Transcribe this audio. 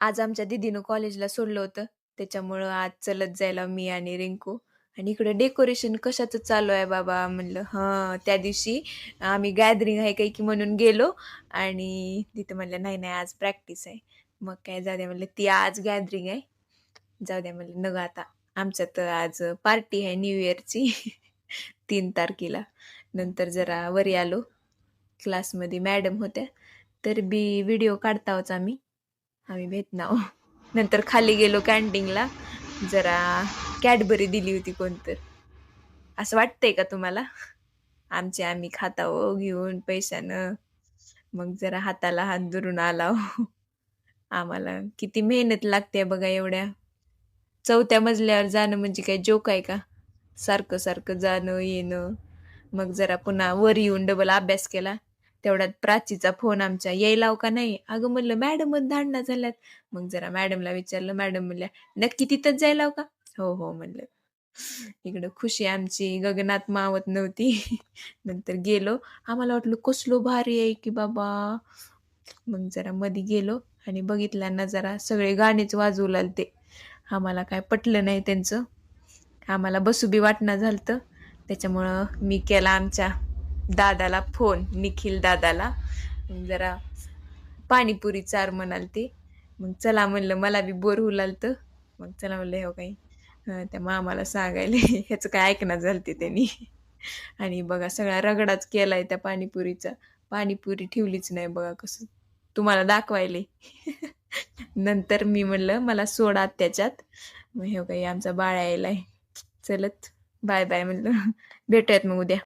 आज आमच्या दीदीनं कॉलेजला सोडलं होतं. त्याच्यामुळं आज चलत जायला मी आणि रिंकू आणि इकडं डेकोरेशन कशाचं चालू आहे बाबा म्हणलं हां, त्या दिवशी आम्ही गॅदरिंग आहे काही की म्हणून गेलो आणि तिथं म्हणलं, "नाही, नाही आज प्रॅक्टिस आहे." मग काय जाऊ द्या म्हणलं, "ती आज गॅदरिंग आहे." जाऊ द्या म्हणलं, "नग आता." आमच्यात आज पार्टी आहे न्यू इयरची 3 तारखेला. नंतर जरा वरी आलो. क्लासमध्ये मॅडम होत्या. तर व्हिडिओ काढतावच आम्ही. आम्ही भेटणार. नंतर खाली गेलो कॅन्टीनला. जरा कॅडबरी दिली होती कोणतर. असं वाटतंय का तुम्हाला? आमचे आम्ही खात घेऊन पैशानं. मग जरा हाताला हात धरून आलाव. आम्हाला किती मेहनत लागते बघा एवढ्या 4थ्या मजल्यावर जाणं म्हणजे काय जोक आहे का? सारखं-सारखं जाणं, येणं. मग जरा पुन्हा वर येऊन डबल अभ्यास केला. तेवढ्यात प्राचीचा फोन आमच्या, "यायलाव का नाही?" अगं म्हणलं, "मॅडमच दांडा झाल्यात." मग जरा मॅडमला विचारलं. मॅडम म्हणल्या, "नक्की तिथंच जायलाव का?" "हो, हो." म्हणलं. इकडं खुशी आमची गगनात मावत नव्हती. नंतर गेलो. आम्हाला वाटलं कसलं भारी आहे की बाबा. मग जरा मध्ये गेलो आणि बघितला नजारा. सगळे गाणेच वाजवू लागले. आम्हाला काय पटलं नाही त्यांचं. आम्हाला बसू बी वाटणं झालतं. त्याच्यामुळं मी केला आमच्या दादाला फोन, निखिल दादाला. मग जरा पाणीपुरी चार म्हणालते. मग चला म्हणलं मला बी बोर होऊ लागलं. मग चला म्हणलं हो काही त्या मामाला सांगायले ह्याचं काय ऐकणं झालते त्यांनी. आणि बघा सगळा रगडाच केलाय त्या पाणीपुरीचा. पाणीपुरी ठेवलीच नाही बघा कसं. तुम्हाला दाखवायले. नंतर मी म्हणलं मला सोडा त्याच्यात. मग हे काही आमचा बाळा यायलाय. चलत बाय बाय म्हणलं. भेटूयात मग उद्या.